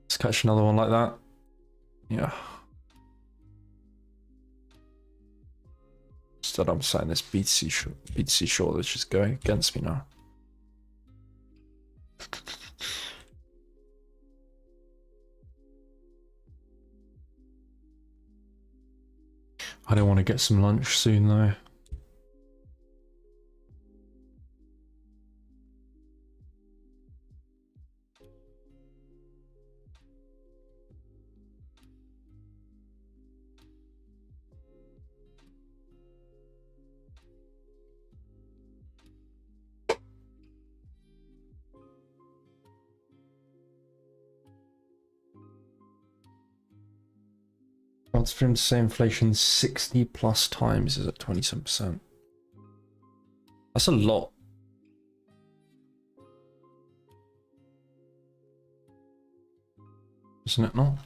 Let's catch another one like that. Yeah. Instead, I'm saying this BTC short that's just going against me now. I don't want to get some lunch soon though. Odds for him to say inflation 60 plus times is at 27%. That's a lot. Isn't it not?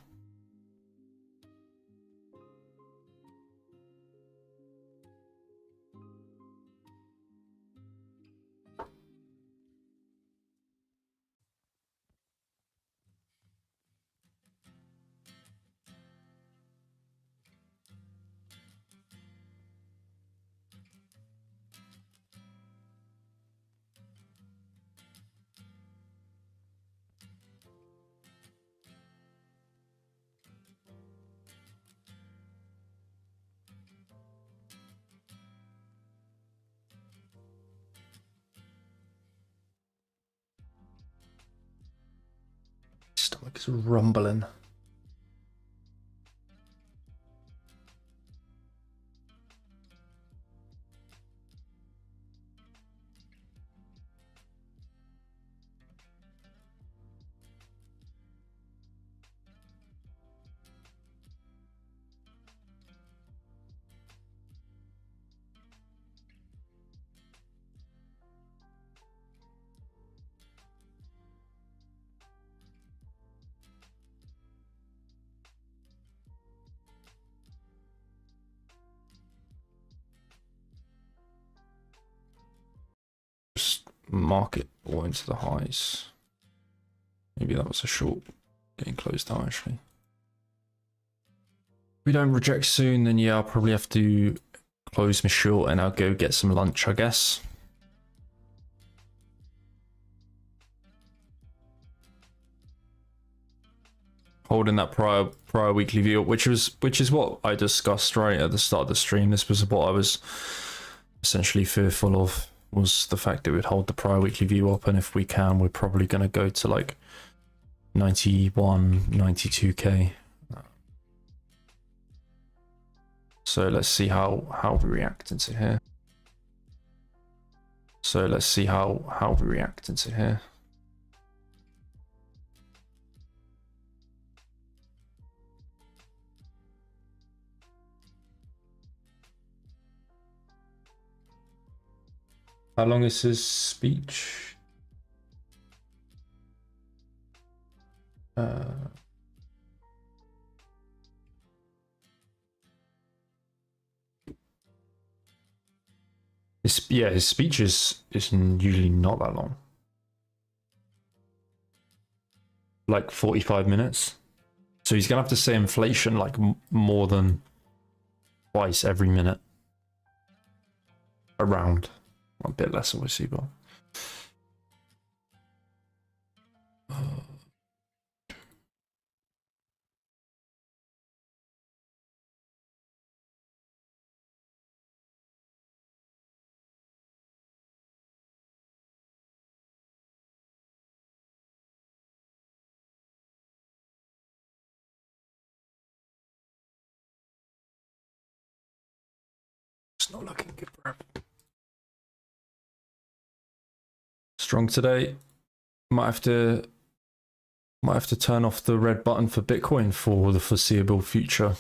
Stomach is rumbling. Just market all into the highs. Maybe that was a short getting closed out actually. If we don't reject soon, then yeah, I'll probably have to close my short and I'll go get some lunch, I guess. Holding that prior weekly view, which is what I discussed right at the start of the stream. This was what I was essentially fearful of, was the fact that we'd hold the prior weekly view up, and if we can, we're probably going to go to like 91, 92k. So let's see how we react into here. How long is his speech? His speech is usually not that long. Like 45 minutes. So he's gonna have to say inflation like more than twice every minute. Around. A bit less obviously, but it's not looking good for him. Strong today. Might have to turn off the red button for Bitcoin for the foreseeable future.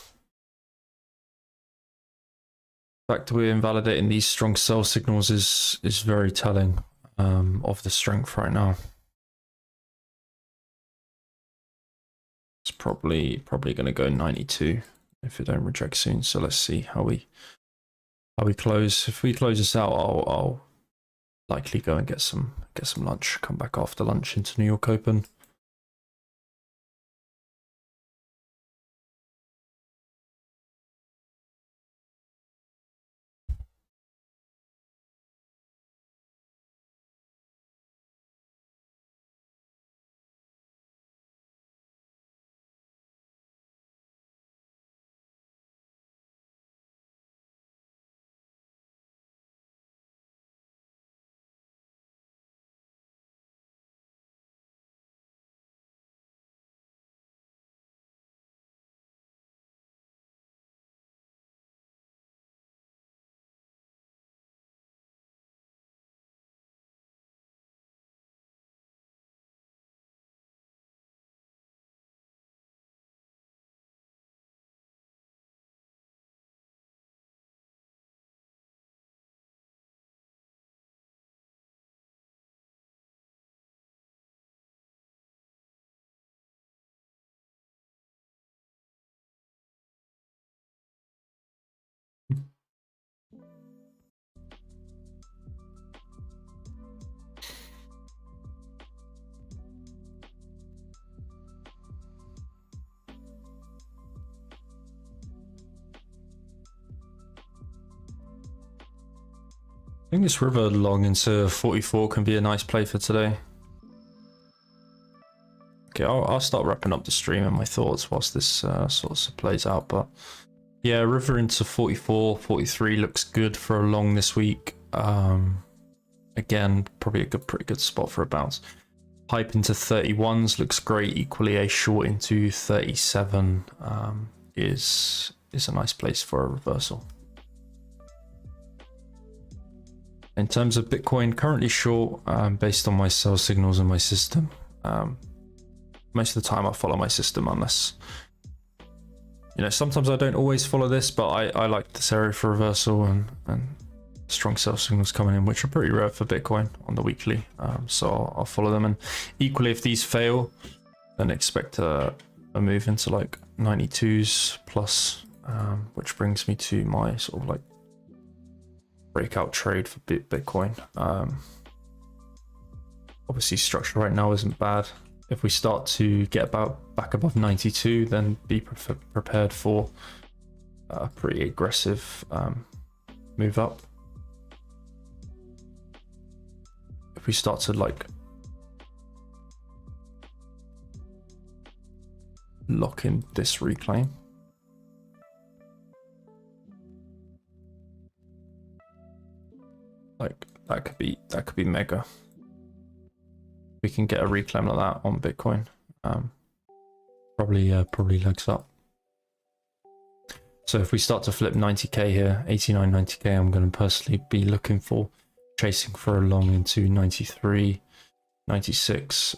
The fact we're invalidating these strong sell signals is very telling of the strength right now. It's probably going to go 92 if it don't reject soon. So let's see how we close. If we close this out, I'll likely go and get some lunch. Come back after lunch into New York Open. I think this river long into 44 can be a nice play for today. Okay, I'll start wrapping up the stream and my thoughts whilst this sort of plays out. But yeah, river into 44, 43 looks good for a long this week. Again, probably a pretty good spot for a bounce. Hype into 31s looks great. Equally, a short into 37 is a nice place for a reversal. In terms of Bitcoin, currently short based on my sell signals in my system. Most of the time I follow my system unless, you know, sometimes I don't always follow this, but I like this area for reversal and strong sell signals coming in, which are pretty rare for Bitcoin on the weekly. So I'll follow them. And equally, if these fail, then expect a move into like 92s plus, which brings me to my sort of like breakout trade for Bitcoin. Obviously structure right now isn't bad. If we start to get back above 92, then be prepared for a pretty aggressive move up. If we start to like lock in this reclaim, like that could be mega. We can get a reclaim like that on Bitcoin. Probably legs up. So if we start to flip 90k here, 89, 90k, I'm going to personally be looking for chasing for a long into 93, 96.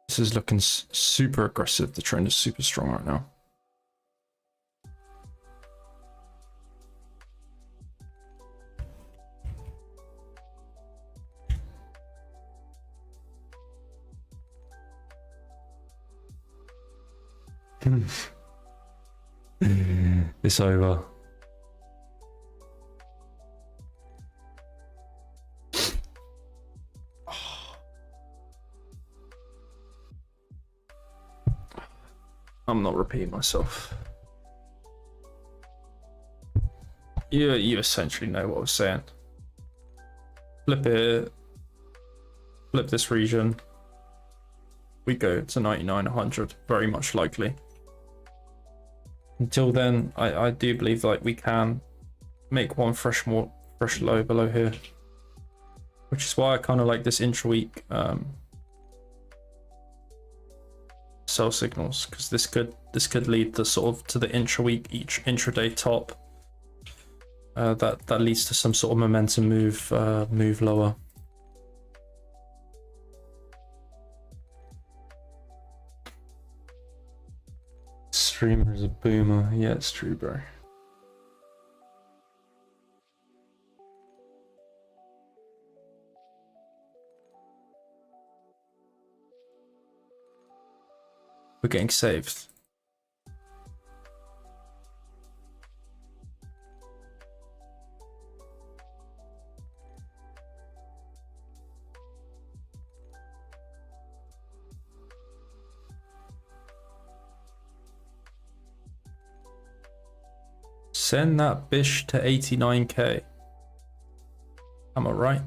This is looking super aggressive. The trend is super strong right now. It's over. I'm not repeating myself. You essentially know what I was saying. Flip it. Flip this region. We go to 99, 100. Very much likely. Until then, I do believe like we can make one fresh low below here, which is why I kind of like this intra-week sell signals, because this could lead to sort of to the intra-week, each intraday top. That leads to some sort of momentum move lower. Streamer is a boomer. Yeah, it's true, bro. We're getting saved. Send that bish to 89k. Am I right?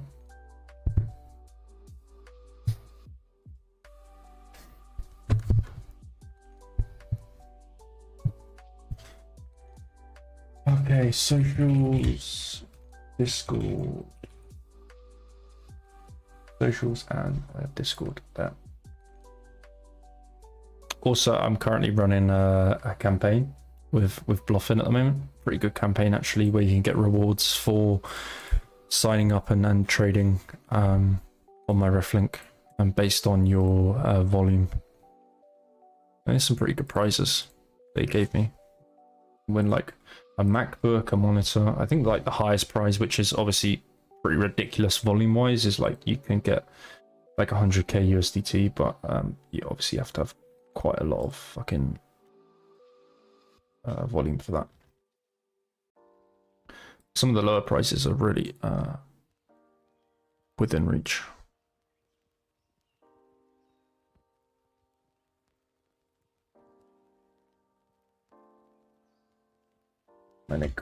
Okay, socials, Discord, socials and Discord there. Also, I'm currently running a campaign with Blofin at the moment. Pretty good campaign actually, where you can get rewards for signing up and trading on my reflink and based on your volume. And there's some pretty good prizes they gave me. Win like a MacBook, a monitor. I think like the highest prize, which is obviously pretty ridiculous volume wise, is like you can get like 100k USDT, but you obviously have to have quite a lot of fucking volume for that. Some of the lower prices are really within reach. You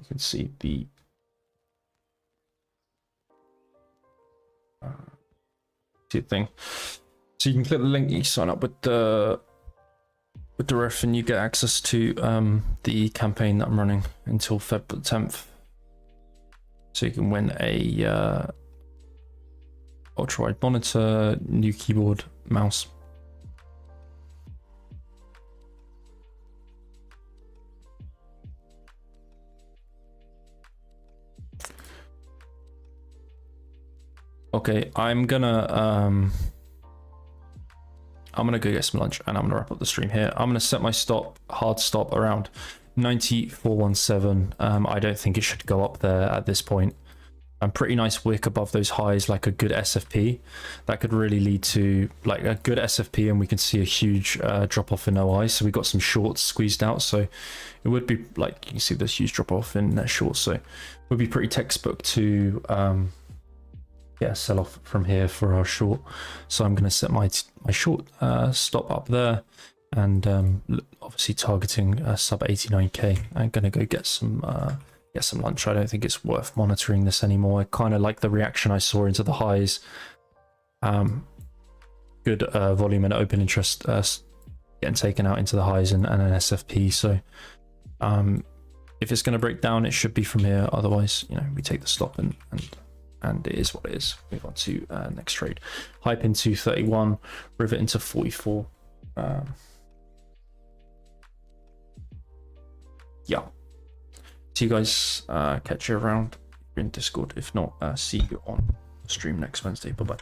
can see the thing. So you can click the link, you sign up with the ref, and you get access to the campaign that I'm running until February 10th. So you can win a ultra wide monitor, new keyboard, mouse. Okay, I'm gonna go get some lunch and I'm gonna wrap up the stream here. I'm gonna set my hard stop around 9417. I don't think it should go up there at this point. Pretty nice wick above those highs, like a good SFP. That could really lead to like a good SFP, and we can see a huge drop off in OI. So we got some shorts squeezed out. So it would be like, you can see this huge drop off in their shorts. So it would be pretty textbook to sell off from here for our short. So I'm going to set my short stop up there, and obviously targeting sub 89k. I'm going to go get some lunch. I don't think it's worth monitoring this anymore. I kind of like the reaction I saw into the highs. Good volume and open interest getting taken out into the highs and an SFP. So if it's going to break down, it should be from here. Otherwise, we take the stop and it is what it is. Move on to next trade. Hype into 31, rivet into 44. Yeah. See you guys. Catch you around in Discord. If not, see you on stream next Wednesday. Bye bye.